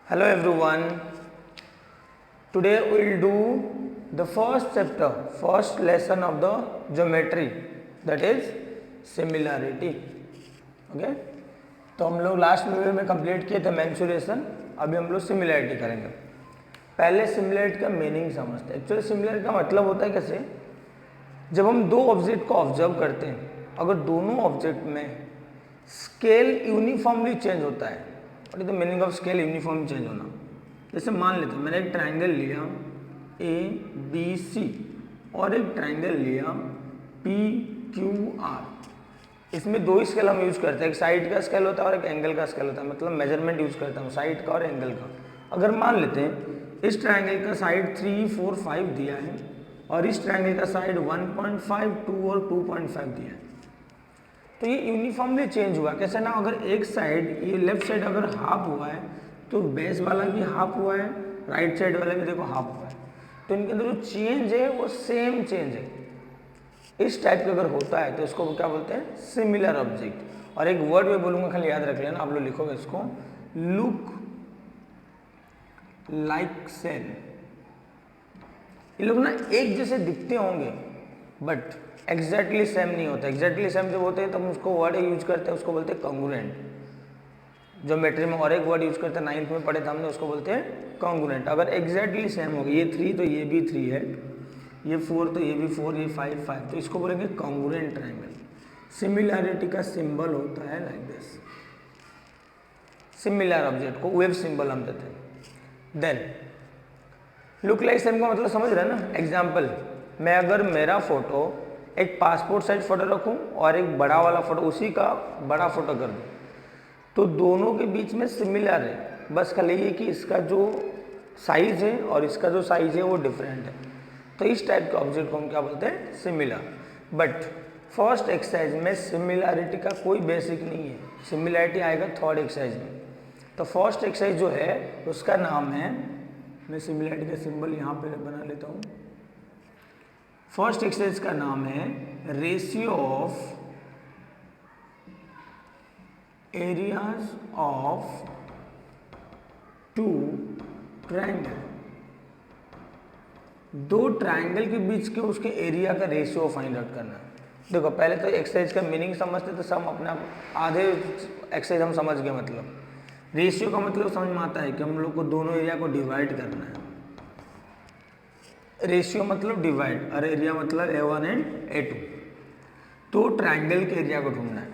Hello everyone. Today we will do the first chapter, first lesson of the geometry, that is similarity. Okay? तो हम लोग last video में complete किए थे mensuration, अभी हम लोग सिमिलैरिटी करेंगे। पहले सिमिलैरिटी का मीनिंग समझते हैं। एक्चुअली सिमिलैरिटी का मतलब होता है कैसे, जब हम दो ऑब्जेक्ट को ऑब्जर्व करते हैं, अगर दोनों ऑब्जेक्ट में स्केल यूनिफॉर्मली चेंज होता है, what is the meaning of scale uniformly change होना। जैसे मान लेते हैं मैंने एक ट्राइंगल लिया ए बी सी और एक ट्राइंगल लिया पी क्यू आर। इसमें दो ही स्केल हम यूज करते हैं, एक साइड का स्केल होता है और एक एंगल का स्केल होता है, मतलब मेजरमेंट यूज करता हूँ साइड का और एंगल का। अगर मान लेते हैं इस ट्राइंगल का साइड 3, 4, 5 दिया है और इस ट्राइंगल का साइड 1.5, 2 और 2.5 दिया है, तो ये यूनिफॉर्मली चेंज हुआ। कैसे ना, अगर एक साइड ये लेफ्ट साइड अगर हाफ हुआ है तो बेस वाला भी हाफ हुआ है, राइट साइड वाला भी देखो हाफ हुआ है, तो इनके अंदर जो चेंज है वो सेम चेंज है। इस टाइप का अगर होता है तो इसको क्या बोलते हैं, सिमिलर ऑब्जेक्ट। और एक वर्ड में बोलूंगा, खाली याद रख लेना, आप लोग लिखोगे इसको, लुक लाइक सेम। ये लोग ना एक जैसे दिखते होंगे बट एग्जैक्टली सेम नहीं होता। एग्जैक्टली सेम जब होते हैं तब हम उसको वर्ड यूज करते हैं, उसको बोलते हैं कॉन्ग्रुएंट। ज्योमेट्री में और एक वर्ड यूज करते हैं, 9th में पढ़े थे हमने, उसको बोलते हैं कॉन्ग्रुएंट। अगर एग्जैक्टली सेम होगा, ये 3 तो ये भी 3 है, ये 4 तो ये भी 4, ये 5, 5, तो इसको बोलेंगे कॉन्ग्रुएंट ट्राइंगल। सिमिलैरिटी का सिंबल होता है लाइक दिस, सिमिलर ऑब्जेक्ट को वेव सिंबल हम देते हैं। देन लुक लाइक सेम का मतलब समझ रहे हैं ना। एग्जाम्पल, मैं अगर मेरा फोटो एक पासपोर्ट साइज फोटो रखूं और एक बड़ा वाला फोटो उसी का बड़ा फोटो कर दूं, तो दोनों के बीच में सिमिलर है, बस खाली ये कि इसका जो साइज है और इसका जो साइज है वो डिफरेंट है। तो इस टाइप के ऑब्जेक्ट को हम क्या बोलते हैं, सिमिलर। बट फर्स्ट एक्सरसाइज में सिमिलैरिटी का कोई बेसिक नहीं है, सिमिलैरिटी आएगा थर्ड एक्सरसाइज में। तो फर्स्ट एक्सरसाइज जो है उसका नाम है, मैं सिमिलैरिटी का सिंबल यहाँ पे बना लेता हूँ। फर्स्ट एक्सरसाइज का नाम है ratio of areas of two triangle. दो ट्राइंगल के बीच के उसके एरिया का रेशियो फाइंड आउट करना है। देखो पहले तो एक्सरसाइज का मीनिंग समझते तो सब अपने आधे एक्सरसाइज हम समझ गए। मतलब रेशियो का मतलब समझ में आता है कि हम लोग को दोनों एरिया को डिवाइड करना है। रेशियो मतलब डिवाइड और एरिया मतलब A1 एंड A2। तो ट्राइंगल के एरिया को ढूंढना है,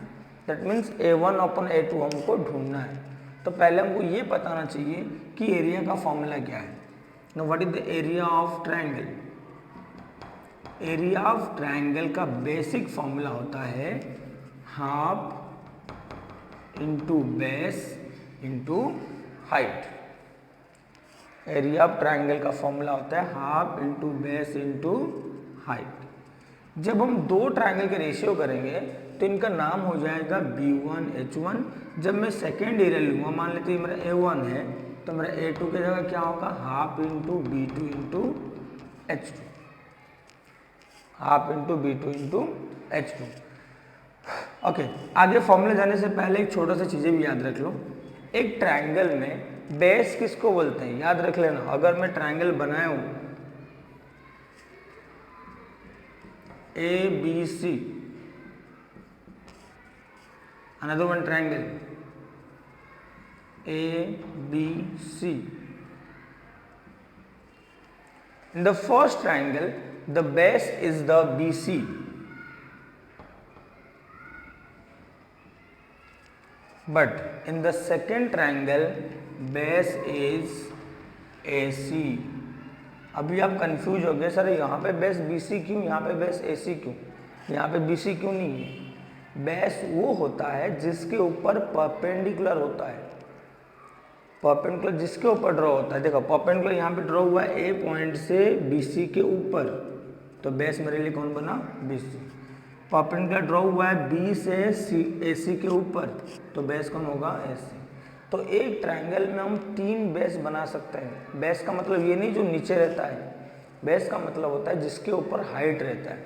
that means A1 upon A2 हमको ढूंढना है। तो पहले हमको ये बताना चाहिए कि एरिया का फॉर्मूला क्या है। No, what is the area of triangle. Area of triangle का बेसिक फॉर्मूला होता है half into base into height. Area of triangle का फॉर्मूला होता है half into base into height. जब हम दो ट्राइंगल के रेशियो करेंगे तो इनका नाम हो जाएगा B1 H1। जब मैं सेकेंड एरिया लूँगा, मान लेते हैं मेरा A1 है, तो मेरा A2 की जगह क्या होगा, half into B2 into H2, half into B2 into H2। Okay, आगे फॉर्मूले जाने से पहले एक छोटा सा चीज़ें भी याद रख लो। एक ट्राइंगल में बेस किसको बोलते हैं, याद रख लेना। अगर मैं ट्राइंगल बनाया हूं ABC, another one triangle ABC, in the first triangle the base is the BC, but in the second triangle base is AC। अभी आप कंफ्यूज हो गए, सर यहाँ पे बेस BC क्यों, यहाँ पे बेस AC क्यों, यहाँ पे BC क्यों नहीं है। बेस वो होता है जिसके ऊपर परपेंडिकुलर होता है, परपेंडिकुलर जिसके ऊपर ड्रॉ होता है। देखो परपेंडिकुलर यहाँ पे ड्रॉ हुआ है A पॉइंट से BC के ऊपर, तो बेस मेरे लिए कौन बना, BC। परपेंडिकुलर ड्रॉ हुआ है B से AC के ऊपर, तो बेस कौन होगा, AC। तो एक ट्राइंगल में हम 3 बेस बना सकते हैं। बेस का मतलब ये नहीं जो नीचे रहता है, बेस का मतलब होता है जिसके ऊपर हाइट रहता है।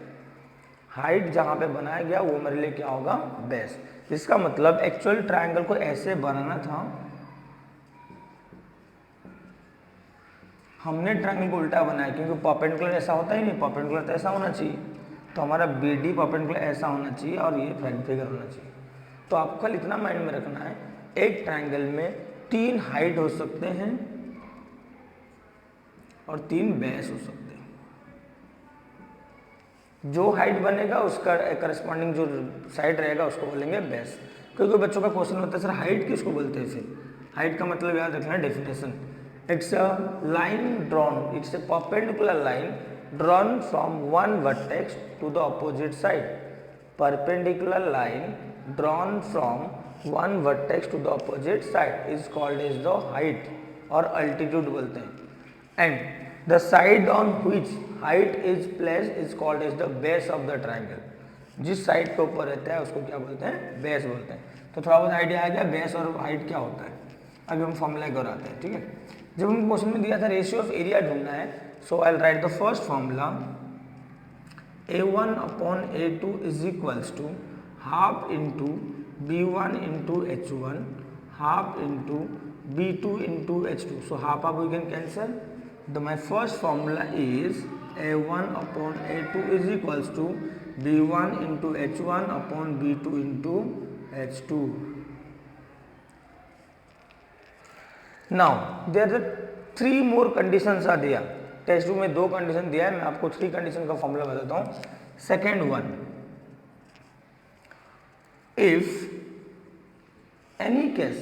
हाइट जहाँ पे बनाया गया वो मेरे लिए क्या होगा, बेस। जिसका मतलब एक्चुअल ट्राइंगल को ऐसे बनाना था, हमने ट्रायंगल को उल्टा बनाया क्योंकि परपेंडिकुलर ऐसा होता ही नहीं, परपेंडिकुलर तो ऐसा होना चाहिए, तो हमारा बी डी परपेंडिकुलर ऐसा होना चाहिए और ये फ्रंट फिगर होना चाहिए। तो आपको कल इतना माइंड में रखना है, एक ट्रायंगल में 3 हाइट हो सकते हैं और 3 बेस हो सकते हैं। जो हाइट बनेगा उसका करस्पॉन्डिंग जो साइड रहेगा उसको बोलेंगे बेस। क्योंकि बच्चों का क्वेश्चन होता है सर हाइट किसको बोलते हैं, फिर हाइट का मतलब याद रखना है definition, it's a line drawn, it's a perpendicular line drawn from one vertex to the opposite side. Perpendicular line drawn from one vertex to the opposite side is called as the height और altitude बोलते हैं। And the side on which height is placed is called as the base of the triangle. जिस side के ऊपर रहता है उसको क्या बोलते हैं, बेस बोलते हैं। तो थोड़ा बहुत आइडिया आ गया बेस और हाइट क्या होता है। अभी हम फॉर्मूला को आते हैं, ठीक है। जब हम क्वेश्चन में दिया था रेशियो ऑफ एरिया ढूंढना है, so I will write the first formula, A1 upon A2 is equals to half into B1 into H1 half into B2 into H2. So half we can cancel. My first formula is A1 upon A2 is equals to B1 into H1 upon B2 into H2. Now there are 3 more conditions are there. Test 2 में 2 condition दिया है, मैं आपको 3 condition का formula बताता हूँ। Second one, if any case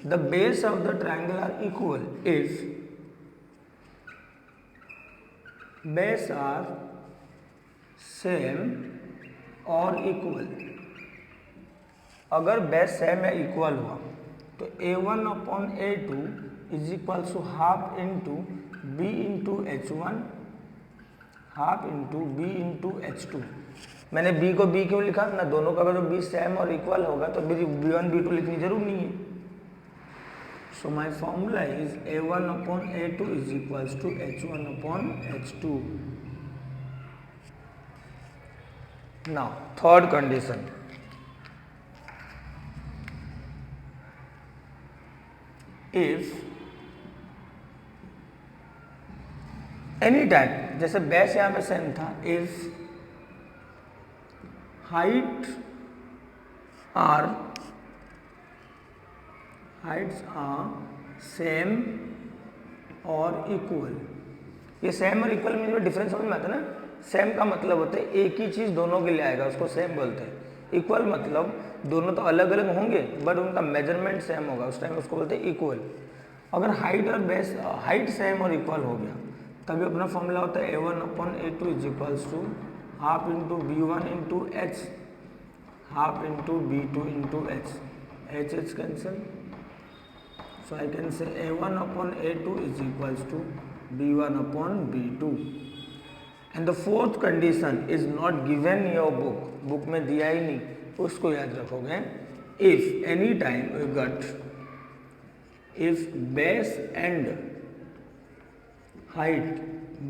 the base of the triangle are equal, if base are same और equal, अगर बेस सेम या इक्वल हुआ तो A1 upon A2 is equal to half into B into H1 half into B into H2। मैंने B को B क्यों लिखा ना, दोनों का अगर B सेम और इक्वल होगा तो B1 B2 लिखनी जरूर नहीं है। So my formula is A1 upon A2 is equals to H1 upon H2। Now third condition, if any time, जैसे बेस यहाँ पे सेम था, इफ हाइट्स आर सेम और इक्वल। ये सेम और इक्वल में डिफरेंस समझ में आता है ना। सेम का मतलब होता है एक ही चीज़ दोनों के लिए आएगा, उसको सेम बोलते हैं। इक्वल मतलब दोनों तो अलग अलग होंगे बट उनका मेजरमेंट सेम होगा, उस टाइम उसको बोलते हैं इक्वल। अगर हाइट और बेस हाइट सेम और इक्वल हो गया तभी अपना फॉर्मूला होता है A1 upon A2 is equals to half into B1 into H half into B2 into H, H cancel, so I can say A1 upon A2 is equals to B1 upon B2। And the fourth condition is not given in your book, book में दिया ही नहीं, उसको याद रखोगे। If any time you gut, if base and height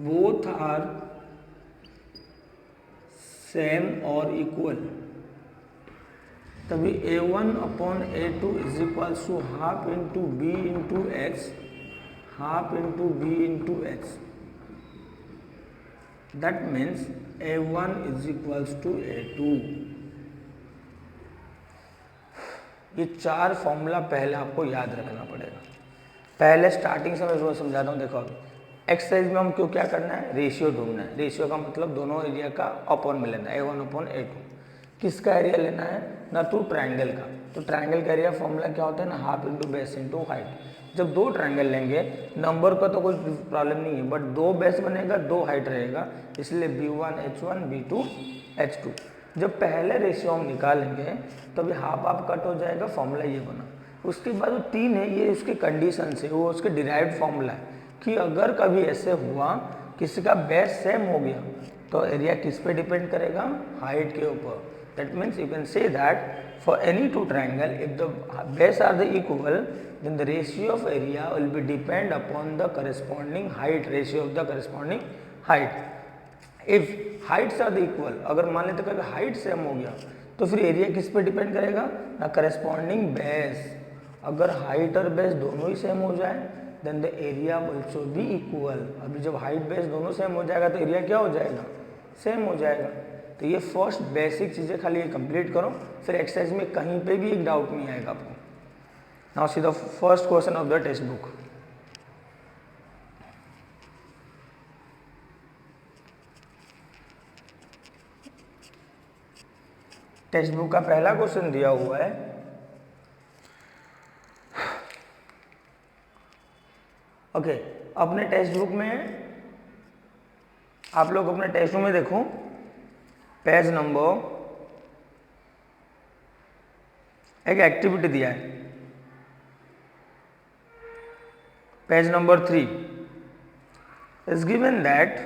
both are same और equal, तभी A1 upon A2 is equal to half into B into H half into B into H। That means A1 is equal to A2। ये 4 formula पहले आपको याद रखना पड़ेगा। पहले starting से मैं समझाता हूँ, देखो एक्सरसाइज में हम क्यों क्या करना है, रेशियो ढूंढना है। रेशियो का मतलब दोनों एरिया का अपॉन में लेना है, A1 अपॉन A2। किसका एरिया लेना है ना, तो ट्रायंगल का। तो ट्रायंगल का एरिया फॉर्मूला क्या होता है ना, half into base into height. जब 2 ट्रायंगल लेंगे, नंबर का तो कोई प्रॉब्लम नहीं है बट 2 बेस बनेगा 2 हाइट रहेगा, इसलिए B1 H1 B2 H2। जब पहले रेशियो हम निकालेंगे तो अभी हाफ हाफ कट हो जाएगा, फॉर्मूला ये बना। उसके बाद जो 3 है ये उसके कंडीशन से, वो उसके डिराइव्ड फॉर्मूला है कि अगर कभी ऐसे हुआ किसी का बेस सेम हो गया तो एरिया किस पे डिपेंड करेगा, हाइट के ऊपर। That means you can say that for any 2 triangle if the base are the equal then the ratio of area will be depend upon the corresponding height, ratio of the corresponding height. If heights are the equal, अगर मान लेते कभी height same हो गया तो फिर area किस पे डिपेंड करेगा ना, करस्पॉन्डिंग बेस। अगर हाइट और बेस दोनों ही सेम हो जाए then the area also be equal. अभी जब हाइट बेस दोनों सेम हो जाएगा तो एरिया क्या हो जाएगा, सेम हो जाएगा। तो ये फर्स्ट बेसिक चीज़ें खाली ये कंप्लीट करो, फिर एक्सरसाइज में कहीं पे भी एक डाउट नहीं आएगा आपको। Now see the first question of the text book. Text book का पहला क्वेश्चन दिया हुआ है, ओके अपने टेक्स्ट बुक में आप लोग अपने टेक्स्ट बुक में देखो, पेज नंबर, एक एक्टिविटी दिया है page number 3 is given that,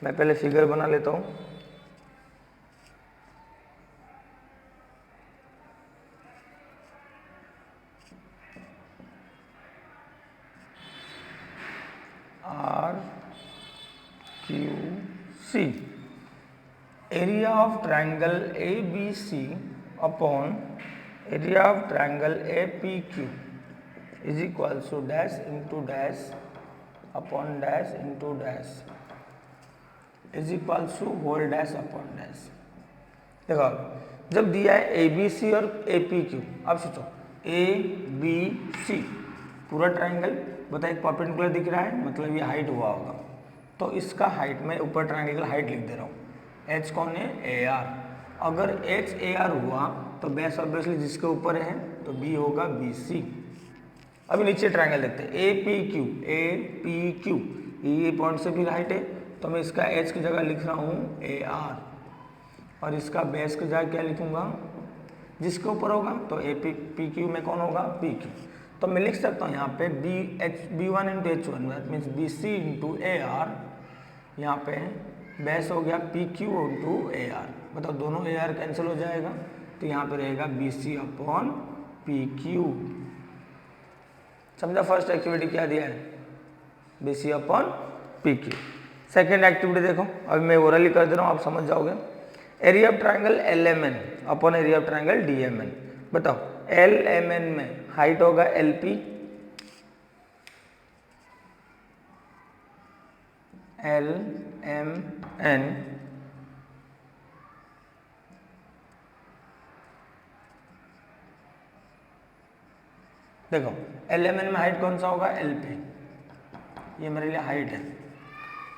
मैं पहले फिगर बना लेता हूं। RQC area of triangle ABC upon area of triangle APQ is equal to dash into dash upon dash into dash is equal to whole dash upon dash। देखो जब दिया है ABC और APQ, अब सोचो ABC पूरा ट्राइंगल बताइए, एक परपेंडिकुलर दिख रहा है मतलब ये हाइट हुआ होगा, तो इसका हाइट मैं ऊपर ट्राइंगल का हाइट लिख दे रहा हूँ। H कौन है, AR। अगर H AR हुआ तो बेस ऑब्वियसली जिसके ऊपर है तो B होगा BC। अभी नीचे ट्राइंगल देखते हैं APQ ये पॉइंट से भी हाइट है, तो मैं इसका H की जगह लिख रहा हूँ AR और इसका बेस की जगह क्या लिखूंगा, जिसके ऊपर होगा तो APQ में कौन होगा, PQ। तो मैं लिख सकता हूँ यहाँ पे B1 into H1 that means BC into AR, यहाँ पे बेस हो गया PQ इंटू AR। बताओ दोनों AR कैंसिल हो जाएगा तो यहाँ पे रहेगा BC अपॉन PQ। समझा फर्स्ट एक्टिविटी क्या दिया है, BC upon PQ। Second activity देखो, अभी मैं ओरली कर दे रहा हूँ आप समझ जाओगे। Area of triangle LMN upon area of triangle DMN। बताओ LMN में हाइट होगा LP, LMN देखो LMN में हाइट कौन सा होगा, LP, ये मेरे लिए हाइट है,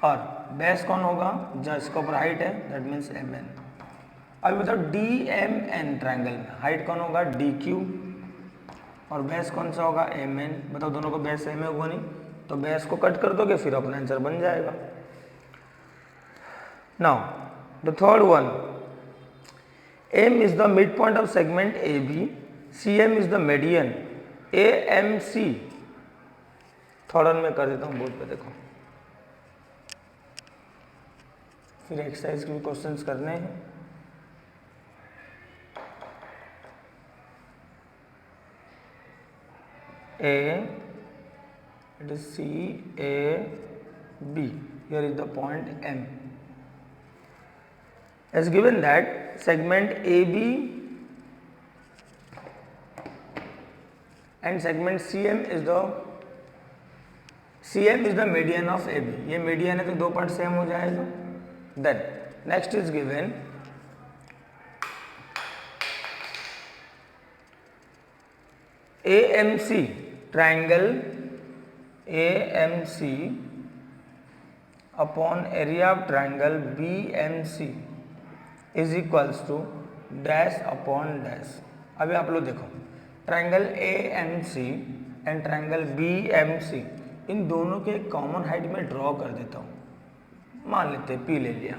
और बेस कौन होगा, जिसके ऊपर हाइट है दैट मीन्स MN। अभी बताओ DMN ट्राइंगल में हाइट कौन होगा, DQ, और बेस कौन सा होगा, MN। बताओ दोनों को बेस सेम है होगा नहीं, तो बेस को कट कर दोगे फिर अपना आंसर बन जाएगा। Now the third one, M is the mid point of segment AB, CM is the median, AMC। Third one में कर देता हूँ बोर्ड पे देखो, फिर एक्सरसाइज के भी क्वेश्चंस करने हैं। It is CAB, here is the point M, as given that segment AB and segment CM is the median of AB। ये मीडियन है तो दो पार्ट सेम हो जाएगा। Then next is given AMC triangle AMC upon area of triangle BMC is equals to dash upon dash. अभी आप लोग देखो triangle AMC and triangle BMC, इन दोनों के कॉमन हाइट में ड्रॉ कर देता हूँ। मान लेते हैं P ले लिया,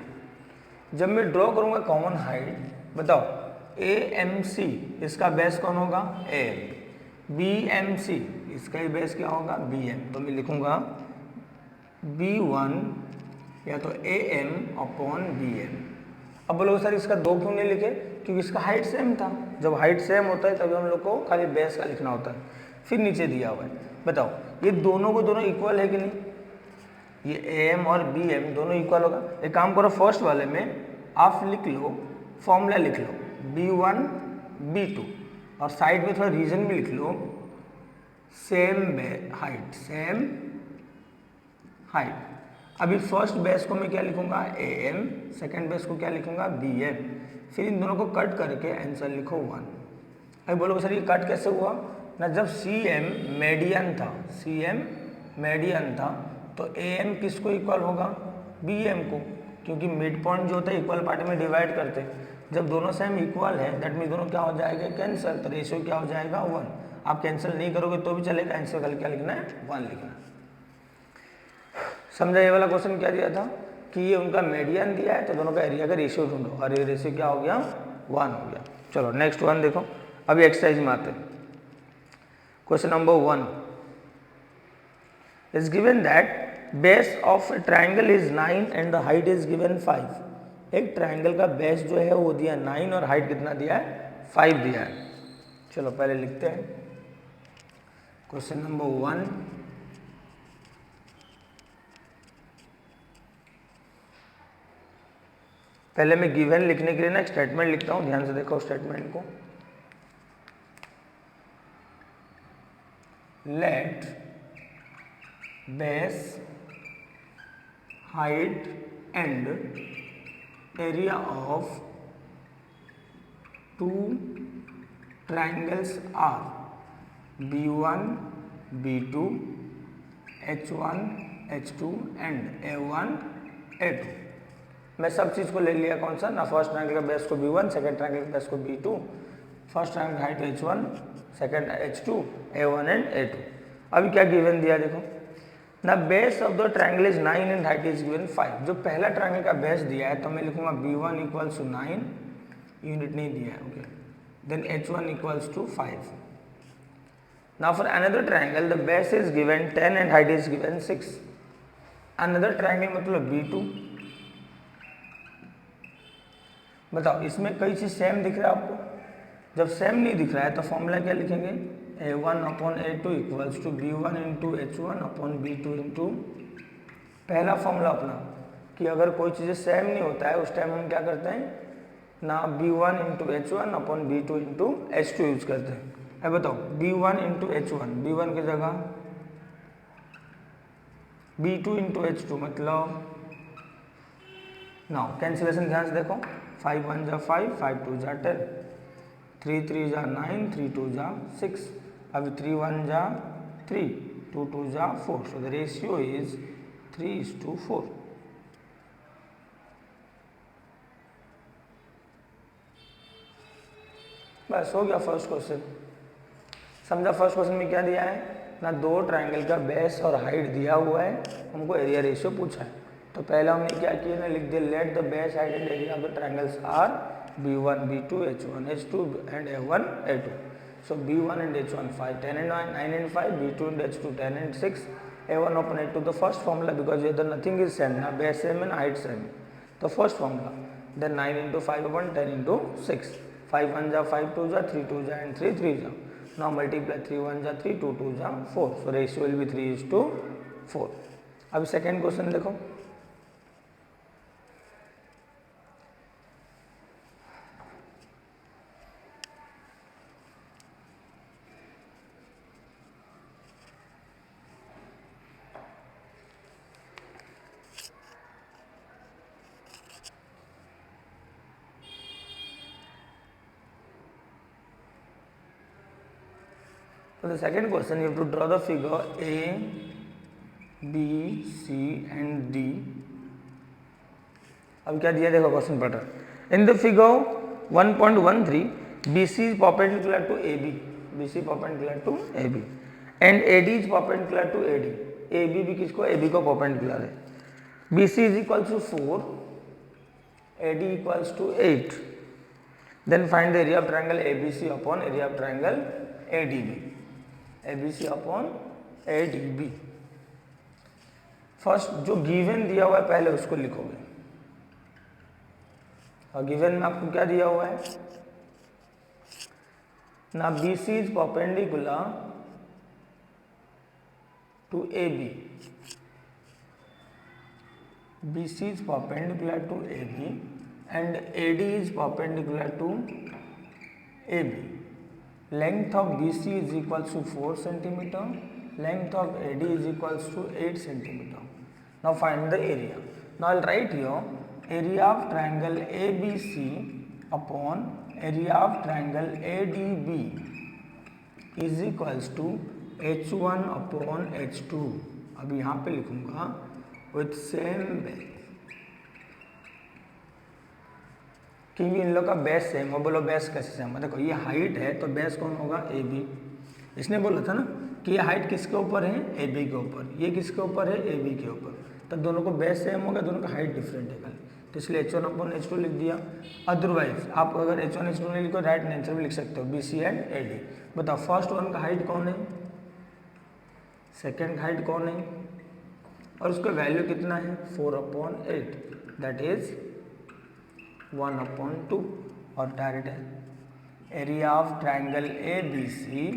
जब मैं ड्रॉ करूँगा कॉमन हाइट, बताओ AMC इसका बेस कौन होगा, AM, BMC इसका ही बेस क्या होगा, BM। तो मैं लिखूँगा B1 या तो AM अपॉन BM। अब बोलो सर इसका दो क्यों नहीं लिखे, क्योंकि इसका हाइट सेम था। जब हाइट सेम होता है तभी हम लोग को खाली बेस का लिखना होता है। फिर नीचे दिया हुआ है, बताओ ये दोनों को दोनों इक्वल है कि नहीं, ये AM और BM दोनों इक्वल होगा। एक काम करो फर्स्ट वाले में आप लिख लो, फॉर्मूला लिख लो B1 B2 और साइड में थोड़ा रीजन भी लिख लो सेम हाइट, सेम हाइट। अभी फर्स्ट बेस को मैं क्या लिखूंगा, AM, सेकेंड बेस को क्या लिखूंगा, BM, फिर इन दोनों को कट करके आंसर लिखो 1। अभी बोलोगे सर ये कट कैसे हुआ ना, जब CM मेडियन था, CM मेडियन था तो AM किसको इक्वल होगा, BM को, क्योंकि मिड पॉइंट जो होता है इक्वल पार्ट में डिवाइड करते हैं। जब दोनों सेम इक्वल है दैट मीन दोनों क्या हो जाएगा, कैंसिल, तो रेशियो क्या हो जाएगा 1। आप कैंसिल नहीं करोगे तो भी चलेगा, आंसर कल क्या लिखना है, 1 लिखना है। समझा ये वाला क्वेश्चन क्या दिया था कि ये उनका मीडियन दिया है तो दोनों का एरिया का रेशियो ढूंढो, और ये रेशियो क्या हो गया, 1 हो गया। चलो नेक्स्ट वन देखो, अभी एक्सरसाइज में आते हैं। Question number 1 is given that base of triangle is 9 and the height is given 5। एक ट्राइंगल का बेस जो है वो दिया 9 और हाइट कितना दिया है, 5 दिया है। चलो पहले लिखते हैं क्वेश्चन नंबर 1। पहले मैं गिवन लिखने के लिए ना एक स्टेटमेंट लिखता हूं, ध्यान से देखो स्टेटमेंट को। Let base height and area of two triangles are B1, B2, H1, H2 and A1, A2। मैं सब चीज़ को ले लिया, कौन सा ना, फर्स्ट ट्रायंगल का बेस को B1, सेकंड ट्रायंगल का बेस को B2, first triangle height H1, second H2, A1 and A2। अभी क्या गिवन दिया देखो ना, base of the triangle is 9 and height is given 5। जो पहला ट्रायंगल का बेस दिया है तो मैं लिखूंगा B1 इक्वल्स टू 9, यूनिट नहीं दिया है, okay, then H1 equals to 5। Now for another triangle the base is given 10 and height is given 6। another triangle मतलब B2। बताओ इसमें कई चीज सेम दिख रहा है आपको, जब सेम नहीं दिख रहा है तो फॉर्मूला क्या लिखेंगे, A1 upon A2 equals to B1 into H1 upon B2 into, पहला फॉर्मूला अपना कि अगर कोई चीज़ सेम नहीं होता है उस टाइम हम क्या करते हैं ना, B1 into H1 upon B2 into H2 use करते हैं। अब बताओ B1 इंटू H1, B1 की जगह B2 इंटू H2 मतलब, नाउ कैंसिलेशन ध्यान से देखो, 5 1 जा 5, 5 2 जा 10, 3 3 जा 9, 3 2 जा 6, अभी 3 1 जा 3, 2 2 जा 4, सो द रेशियो इज 3:4। बस हो गया फर्स्ट क्वेश्चन। समझा फर्स्ट क्वेश्चन में क्या दिया है ना, दो ट्रायंगल का बेस और हाइट दिया हुआ है, हमको एरिया रेशियो पूछा है। तो पहला हमने क्या किया ना, लिख दिया let the base height and area of the triangles are B1 B2 H1 H2 and A1 A2। So B1 and H1 5 10 and 9 and 5, B2 and H2 10 and 6, A1 upon A2। the first formula because here the nothing is same ना, base same and height same, तो first formula then 9 into 5 upon 10 into 6, 5 1 जा 5 2 जा 3 2 जा and 3 3 जा, now multiply 3 1 जा 3 2 2 जा 4, so ratio will be 3:4। अब second question देखो, for the second question you have to draw the figure A, B, C and D। अब क्या दिया देखो क्वेश्चन पढ़ रहा, in the figure 1.13 BC is perpendicular to AB, BC perpendicular to AB and AD is perpendicular to AD, AB भी किसको, AB को perpendicular है। BC is equals to 4, AD equals to 8, then find the area of triangle ABC upon area of triangle ADB, ABC upon ADB। First जो given दिया हुआ है पहले उसको लिखोगे, और गिवन में आपको क्या दिया हुआ है ना, BC is perpendicular to AB, BC is perpendicular to AB and AD is perpendicular to AB। length of BC is equals to 4 centimeter, length of AD is equals to 8 centimeter. Now find the area. Now I'll write here area of triangle ABC upon area of triangle ADB is equals to H1 upon H2. अब यहाँ पे लिखूंगा with same base, क्योंकि इन लोग का base same है। बोलो base कैसे सेम है? देखो ये हाइट है तो बेस कौन होगा? A B. इसने बोला था ना कि ये हाइट किसके ऊपर है? ए बी के ऊपर। ये किसके ऊपर है? ए बी के ऊपर। तो दोनों को बेस सेम होगा, दोनों का हाइट डिफरेंट है खाली, तो इसलिए H1 अपॉन H2 लिख दिया। अदरवाइज आप अगर H1 H2 नहीं लिखो राइट आंसर भी लिख सकते हो, B C and A D. बताओ फर्स्ट वन का हाइट कौन है? सेकेंड हाइट कौन है? और उसका वैल्यू कितना है? 4 अपॉन 8 दैट इज 1 अपॉन 2। और डायरेक्ट है area of triangle A B C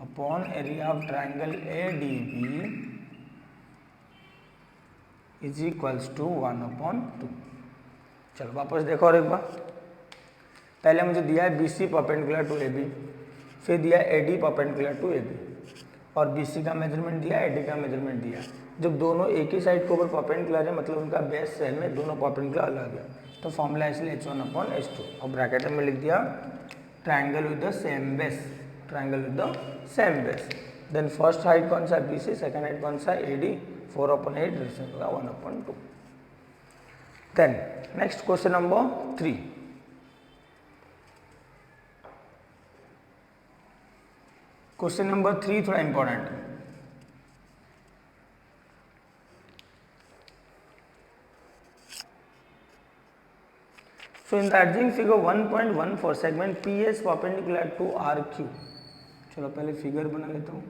upon area of triangle A D B is equals to 1 upon 2। चलो वापस देखो और एक बार। पहले मुझे दिया है B C perpendicular to A B, फिर दिया है A D perpendicular to A B, और बी सी का मेजरमेंट दिया है, ए डी का मेजरमेंट दिया है। जब दोनों एक ही साइड के ऊपर परपेंडिकुलर है मतलब उनका बेस सेम है, दोनों परपेंडिकुलर अलग है, तो फॉर्मूला इसलिए H1 अपॉन H2 और ब्रैकेट में लिख दिया triangle with the same base, triangle with the same base. Then first height कौन सा? B C. सेकेंड हाइट कौन सा? A D. 4 अपॉन 8 होगा 1 upon 2। Then next question number 3। Question number 3 थोड़ा इंपॉर्टेंट है। So in the adjoining figure 1.14 segment PS perpendicular to RQ। चलो पहले figure बना लेता हूँ।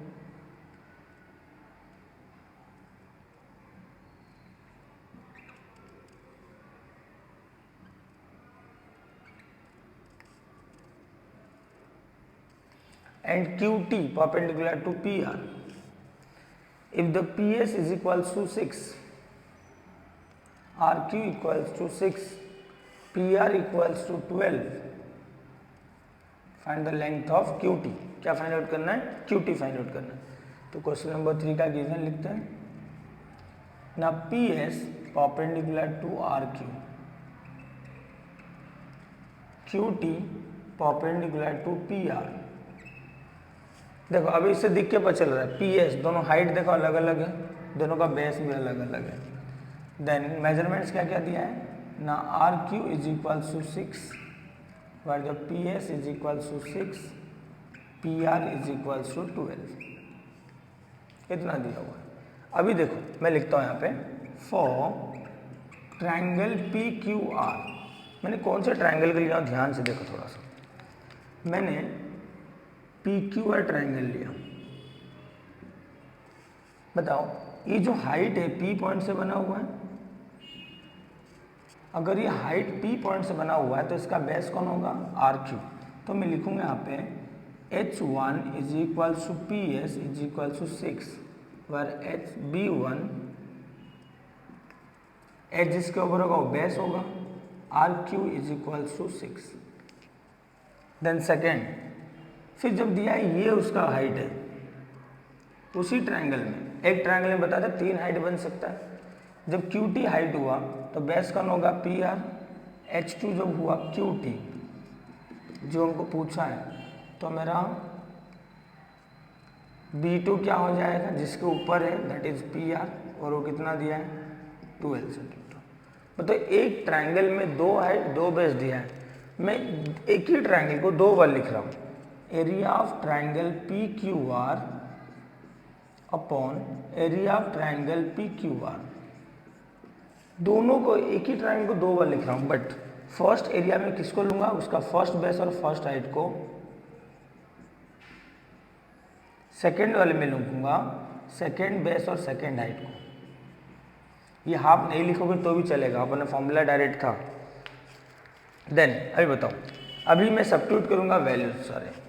and QT perpendicular to PR. If the PS is equals to 6, RQ equals to 6, PR equals to 12, find the length of QT। क्या find out करना है? QT find out करना है। तो क्वेश्चन नंबर 3 का गिवन लिखते हैं ना। PS perpendicular to RQ, QT perpendicular to PR। देखो अभी इससे दिख के पता चल रहा है PS दोनों हाइट देखो अलग अलग है, दोनों का बेस भी अलग अलग है। देन मेजरमेंट्स क्या क्या दिया है ना? RQ is equals to 6 while the PS is equals to 6, PR is equals to 12, इतना दिया हुआ है। अभी देखो मैं लिखता हूँ यहाँ पे फॉर ट्राइंगल PQR। मैंने कौन से ट्राइंगल के लिया? ध्यान से देखो थोड़ा सा। मैंने PQR ट्राइंगल लिया। बताओ ये जो हाइट है P पॉइंट से बना हुआ है। अगर ये हाइट P पॉइंट से बना हुआ है तो इसका बेस कौन होगा? RQ। तो मैं लिखूंगा यहाँ पे H1 is equal to PS is equal to 6 where HB1 H जिसके ऊपर होगा वो बेस होगा, RQ is equal to 6। Then second, फिर जब दिया है ये उसका हाइट है, उसी ट्रायंगल में एक ट्रायंगल में बताया था 3 हाइट बन सकता है। जब QT हाइट हुआ तो बेस कौन होगा? PR। H2 जब हुआ QT जो हमको पूछा है तो मेरा B2 क्या हो जाएगा? जिसके ऊपर है दैट इज PR, और वो कितना दिया है? 12 सेंटीमीटर। मतलब एक ट्रायंगल में 2 हाइट 2 बेस दिया है। मैं एक ही ट्रायंगल को 2 बार लिख रहा हूँ। Area of triangle PQR upon area of triangle PQR, दोनों को एक ही ट्रायंगल को 2 बार लिख रहा हूँ, बट फर्स्ट एरिया में किसको लूंगा? उसका फर्स्ट बेस और फर्स्ट हाइट को। सेकेंड वाले में लूंगा सेकेंड बेस और सेकेंड हाइट को। ये हाफ नहीं लिखोगे तो भी चलेगा, अपने फॉर्मूला डायरेक्ट था। देन अभी बताओ, अभी मैं सब्स्टिट्यूट करूंगा वैल्यूज सारे।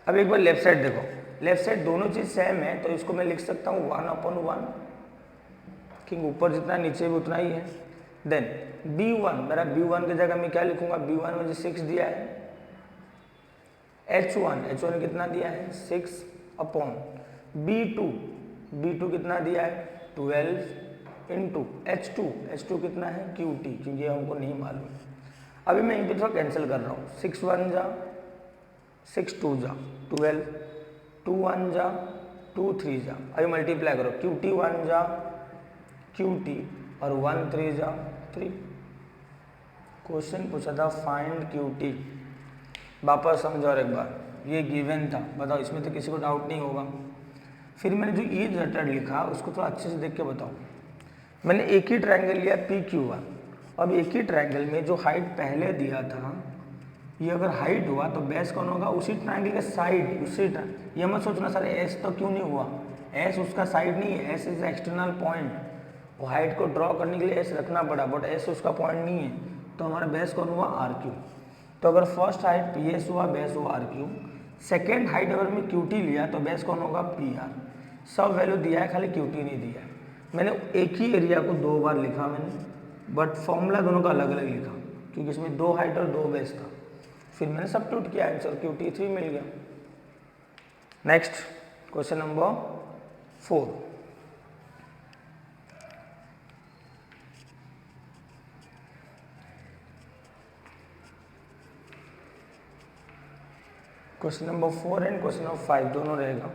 अब एक बार लेफ्ट साइड देखो, लेफ्ट साइड दोनों चीज सेम है तो इसको मैं लिख सकता हूँ 1/1, क्योंकि ऊपर जितना नीचे भी उतना ही है। देन B1, मेरा B1 की जगह मैं क्या लिखूंगा, B1 मुझे 6 दिया है, H1 कितना दिया है 6 अपॉन B2 कितना दिया है 12 इंटू H2 कितना है QT, क्योंकि हमको नहीं मालूम। अभी मैं इनके थोड़ा कैंसिल कर रहा हूँ, 6 1 जा 6 2 जा 12, 2 1 जा 2 3 जा, अभी मल्टीप्लाई करो, QT 1 जा QT और 1 3 जा 3। क्वेश्चन पूछा था फाइंड QT, वापस समझो और एक बार, ये गिवन था, बताओ इसमें तो किसी को डाउट नहीं होगा। फिर मैंने जो ये मेथड लिखा उसको थोड़ा अच्छे से देख के बताओ। मैंने एक ही ट्रायंगल लिया PQ1, अब एक ही ट्रायंगल में जो हाइट पहले दिया था, ये अगर हाइट हुआ तो बेस कौन होगा, उसी ट्रायंगल के साइड, ये मत सोचना सर एस तो क्यों नहीं हुआ, एस उसका साइड नहीं है, एस इज एक्सटर्नल पॉइंट, वो हाइट को ड्रॉ करने के लिए एस रखना पड़ा, बट एस उसका पॉइंट नहीं है, तो हमारा बेस कौन हुआ RQ। तो अगर फर्स्ट हाइट PS हुआ, बेस हुआ RQ, सेकेंड हाइट अगर मैं QT लिया तो बेस कौन होगा PR। सब वैल्यू दिया है, खाली QT नहीं दिया है। मैंने एक ही एरिया को 2 बार लिखा मैंने, बट फॉर्मूला दोनों का अलग अलग लिखा, क्योंकि इसमें 2 हाइट और 2 बेस था। फिर मैंने सब्स्टिट्यूट किया, आंसर QT 3 मिल गया। Next question number 4। Question number 4 and question number 5 दोनों रहेगा,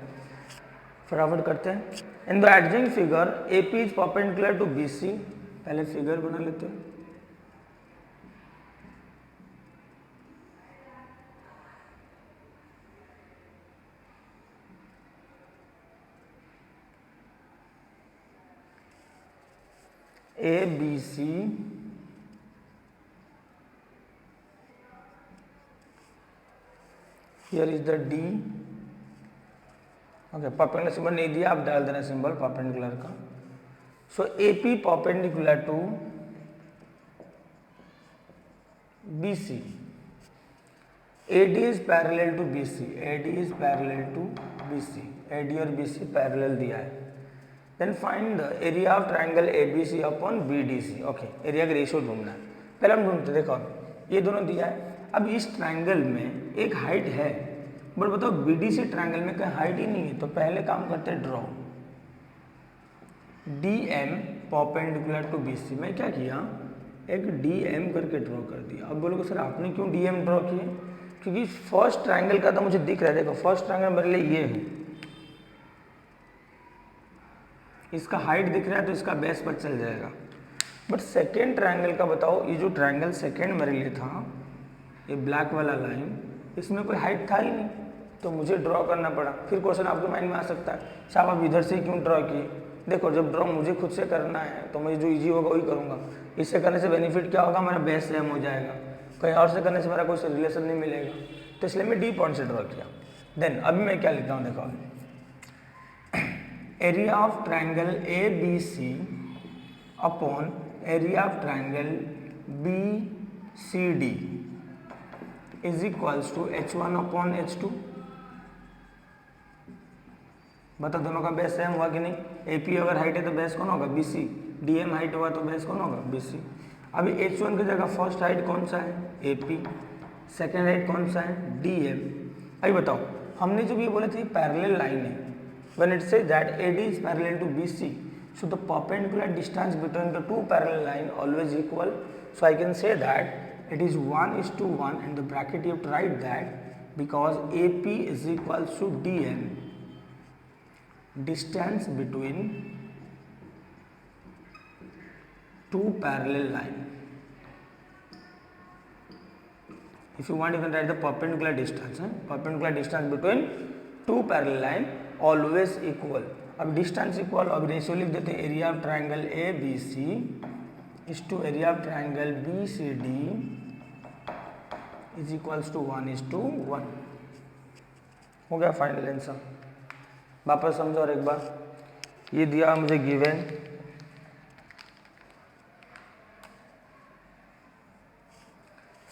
फटाफट करते हैं। In the adjoining figure AP is perpendicular to BC, पहले फिगर बना लेते हैं। ABC here is the D, okay perpendicular symbol नहीं दिया, आप डाल देना सिंबल परपेंडिकुलर का। So AP perpendicular to BC, AD is parallel to BC, AD is parallel to BC, AD और BC पैरेलल दिया है। Then find the area of triangle ABC upon BDC, okay area का ratio ढूंढना है। पहले हम ढूंढते, देखो ये दोनों दिया है। अब इस ट्राइंगल में एक हाइट है, बट बताओ BDC ट्राइंगल में कोई हाइट ही नहीं है, तो पहले काम करते हैं draw DM perpendicular to BC। मैं क्या किया, एक DM करके ड्रॉ कर दिया। अब बोलोगे सर आपने क्यों DM ड्रॉ किए, क्योंकि फर्स्ट ट्राइंगल का तो मुझे दिख रहा है, देखो फर्स्ट ट्राइंगल मेरे लिए ये है, इसका हाइट दिख रहा है तो इसका बेस पर चल जाएगा। बट सेकेंड ट्राइंगल का बताओ, ये जो ट्राइंगल सेकेंड मेरे लिए था, ये ब्लैक वाला लाइन, इसमें कोई हाइट था ही नहीं, तो मुझे ड्रॉ करना पड़ा। फिर क्वेश्चन आपके माइंड में आ सकता है, साहब आप इधर से क्यों ड्रॉ किए। देखो जब ड्रॉ मुझे खुद से करना है तो मुझे जो इजी होगा वही करूँगा। इससे करने से बेनिफिट क्या होगा, मेरा बेस सेम हो जाएगा, कहीं और से करने से मेरा कोई रिलेशन नहीं मिलेगा, तो इसलिए मैं D पॉइंट से ड्रॉ किया। देन अभी मैं क्या लिखता हूँ, देखो area of triangle ABC upon area of triangle BCD is equals to H1 upon H2। बता दोनों का बेस सेम हुआ कि नहीं। AP अगर हाइट है तो बेस कौन होगा BC, DM हाइट हुआ तो बेस कौन होगा BC। अभी H1 की जगह फर्स्ट हाइट कौन सा है AP, सेकेंड हाइट कौन सा है DM। अभी बताओ हमने जब ये बोले थे पैरेलल लाइन है, when it says that AD is parallel to BC, so the perpendicular distance between the two parallel line always equal. So I can say that it is 1:1, and the bracket you have to write that because AP is equal to DM, distance between two parallel line. If you want, you can write the perpendicular distance. Perpendicular distance between two parallel line always equal. अब distance equal, अब ratio लिख देते हैं, area of triangle ABC is to area of triangle BCD is equals to 1:1। हो गया final answer. वापस समझो और एक बार, ये दिया मुझे गिवन,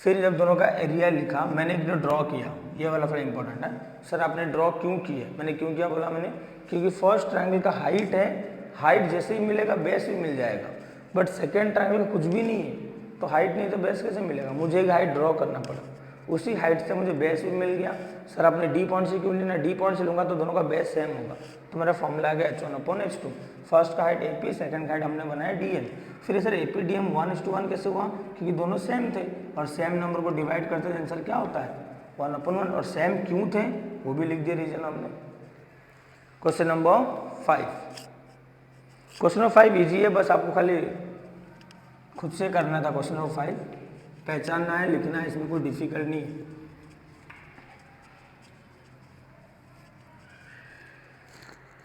फिर जब दोनों का एरिया लिखा, मैंने एक ड्रॉ किया, ये वाला थोड़ा इंपॉर्टेंट है। सर आपने ड्रॉ क्यों किया, मैंने क्यों किया बोला मैंने, क्योंकि फर्स्ट ट्रायंगल का हाइट है, हाइट जैसे ही मिलेगा बेस भी मिल जाएगा, बट सेकेंड ट्रायंगल कुछ भी नहीं है, तो हाइट नहीं तो बेस कैसे मिलेगा? मुझे एक हाइट ड्रॉ करना पड़ा, उसी हाइट से मुझे बेस भी मिल गया। सर आपने डी पॉइंट से क्यों लेना? डी पॉइंट से लूँगा तो दोनों का बेस सेम होगा, तो मेरा फॉर्मूला आ गया H1/H2। फर्स्ट का हाइट AP, सेकंड का हाइट हमने बनाया DL। फिर सर APDM 1:1 कैसे हुआ? क्योंकि दोनों सेम थे और सेम नंबर को डिवाइड करते थे, आंसर क्या होता है? 1/1। और सेम क्यों थे वो भी लिख दिया रीजन हमने। Question number 5। Question number 5 easy है, बस आपको खाली खुद से करना था। क्वेश्चन नंबर 5 पहचानना है, लिखना है, इसमें कोई डिफिकल्ट नहीं है।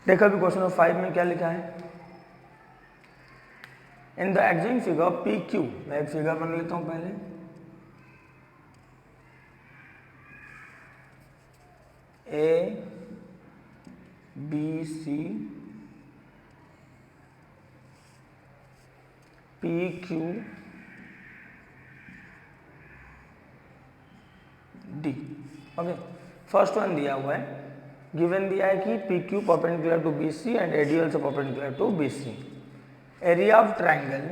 देखो अभी क्वेश्चन नंबर 5 में क्या लिखा है? इन द एक्जिंग फिगर PQ, मैं एक फिगर बना लेता हूं पहले। ABC PQ D। Okay, first one दिया हुआ है, गिवन दिया है कि PQ perpendicular to BC and AD also perpendicular to BC। Area of triangle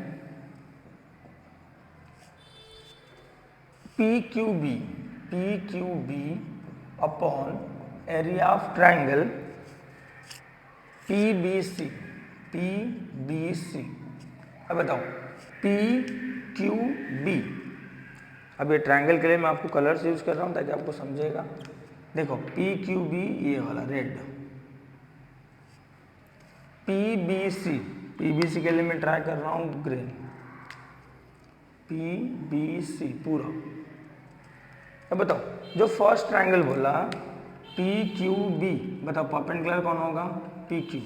PQB upon area of triangle PBC। अब बताओ PQB। अब ये ट्रायंगल के लिए मैं आपको कलर्स यूज कर रहा हूँ ताकि आपको समझेगा। देखो PQB ये वाला रेड, PBC के लिए मैं ट्राई कर रहा हूँ ग्रीन, PBC पूरा। अब बताओ जो फर्स्ट ट्रायंगल बोला PQB, बताओ परपेंडिकुलर कौन होगा? PQ।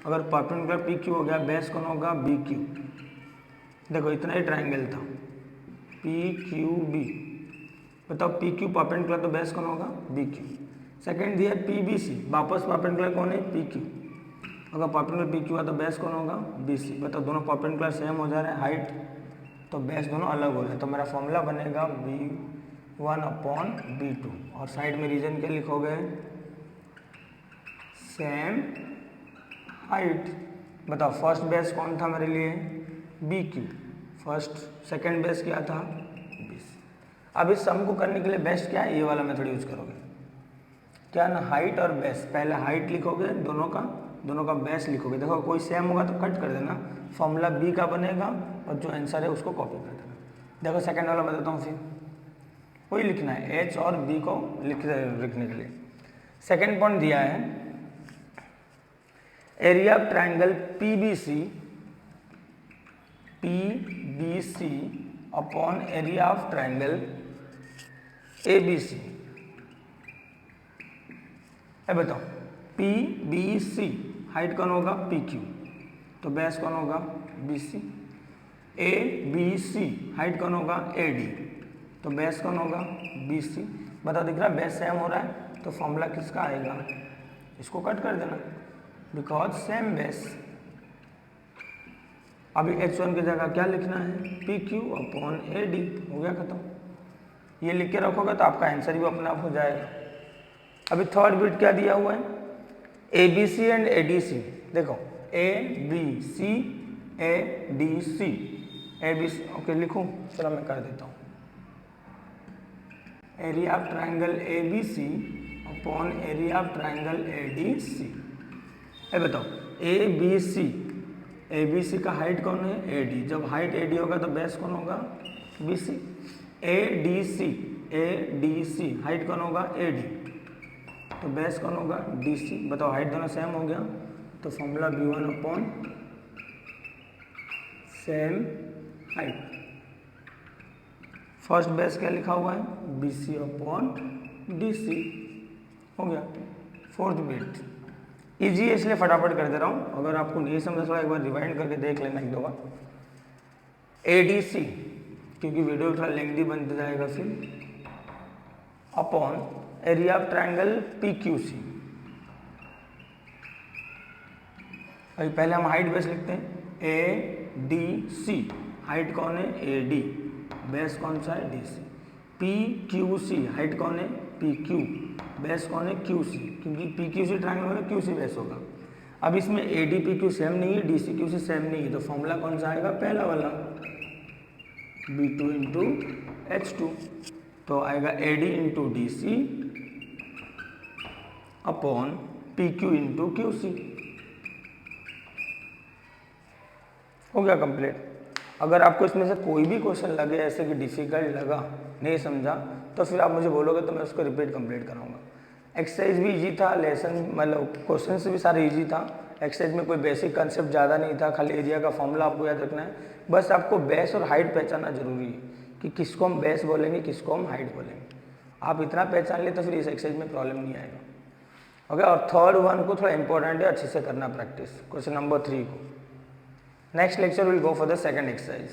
अगर परपेंडिकुलर PQ हो गया, बेस कौन होगा? BQ। देखो इतना ही ट्रायंगल था PQB, बताओ PQ परपेंडिकुलर तो बेस कौन होगा? BQ। सेकंड दिया PBC, वापस परपेंडिकुलर कौन है? PQ। अगर परपेंडिकुलर PQ हुआ तो बेस कौन होगा? BC। बताओ दोनों परपेंडिकुलर सेम हो जा रहे हैं हाइट, तो बेस दोनों अलग हो रहे हैं, तो मेरा फॉर्मूला बनेगा B1/B2। और साइड में रीजन क्या लिखोगे? Same height. बताओ फर्स्ट बेस कौन था मेरे लिए? BQ। सेकंड बेस क्या था? BC। अब इस सम को करने के लिए बेस्ट क्या है? ये वाला मेथड यूज करोगे, क्या ना, हाइट और बेस। पहले हाइट लिखोगे दोनों का बेस लिखोगे। देखो कोई सेम होगा तो कट कर देना, फॉर्मूला B का बनेगा और जो आंसर है उसको कॉपी कर देना। देखो सेकंड वाला बताता हूँ, फिर वही लिखना है, H और B को लिखने के लिए। सेकंड पॉइंट दिया है area of triangle PBC upon area of triangle ABC। बताओ PBC हाइट कौन होगा? PQ, तो बेस कौन होगा? BC। ABC हाइट कौन होगा? AD, तो बेस कौन होगा? BC। बताओ दिख रहा है बेस सेम हो रहा है, तो फॉर्मूला किसका आएगा? इसको कट कर देना, बिकॉज सेम बेस। अभी H1 की जगह क्या लिखना है? PQ upon AD। हो गया खत्म। ये लिख के रखोगे तो आपका आंसर भी अपने आप हो जाएगा। अभी थर्ड बिट क्या दिया हुआ है? ABC and ADC। देखो ABC ADC ABC। ओके लिखूं, चलो मैं कर देता हूँ। Area of triangle ABC upon area of triangle ADC। बताओ ABC का हाइट कौन है? AD। जब हाइट AD होगा तो बेस कौन होगा? BC। ADC हाइट कौन होगा? AD, तो बेस कौन होगा? DC। बताओ हाइट दोनों सेम हो गया, तो formula B1 upon same height. First base क्या लिखा हुआ है? BC upon DC। हो गया फोर्थ बिट। इजी है इसलिए फटाफट कर दे रहा हूँ, अगर आपको नहीं समझ थोड़ा एक बार रिवाइंड करके देख लेना एक दो बार। ADC, क्योंकि वीडियो थोड़ा लेंथी बनते जाएगा फिर, upon area of triangle PQC। अभी पहले हम हाइट बेस लिखते हैं, ADC हाइट कौन है? AD, बेस कौन सा है? DC। PQC हाइट कौन है? PQ, बेस कौन है? QC, क्योंकि PQC ट्रायंगल में QC बेस होगा। अब इसमें A D P Q same नहीं है, डी सी क्यू से सेम नहीं है, तो फॉर्मूला कौन सा आएगा, पहला वाला B2 इंटू H2, तो आएगा A D into D C upon P Q into Q C. हो गया कंप्लीट। अगर आपको इसमें से कोई भी क्वेश्चन लगे ऐसे कि डिफिकल्ट लगा, नहीं समझा, तो फिर आप मुझे बोलोगे तो मैं उसको रिपीट कंप्लीट कराऊंगा। एक्सरसाइज भी इजी था, लेसन मतलब क्वेश्चन से भी सारे इजी था। एक्सरसाइज में कोई बेसिक कंसेप्ट ज़्यादा नहीं था, खाली एरिया का फॉर्मूला आपको याद रखना है। बस आपको बेस और हाइट पहचानना जरूरी है कि किसको हम बेस बोलेंगे, किसको हम हाइट बोलेंगे। आप इतना पहचान ले तो फिर इस एक्सरसाइज में प्रॉब्लम नहीं आएगा। ओके, और थर्ड वन को थोड़ा इंपॉर्टेंट है, अच्छे से करना प्रैक्टिस, क्वेश्चन नंबर 3 को। Next lecture will go for the second exercise.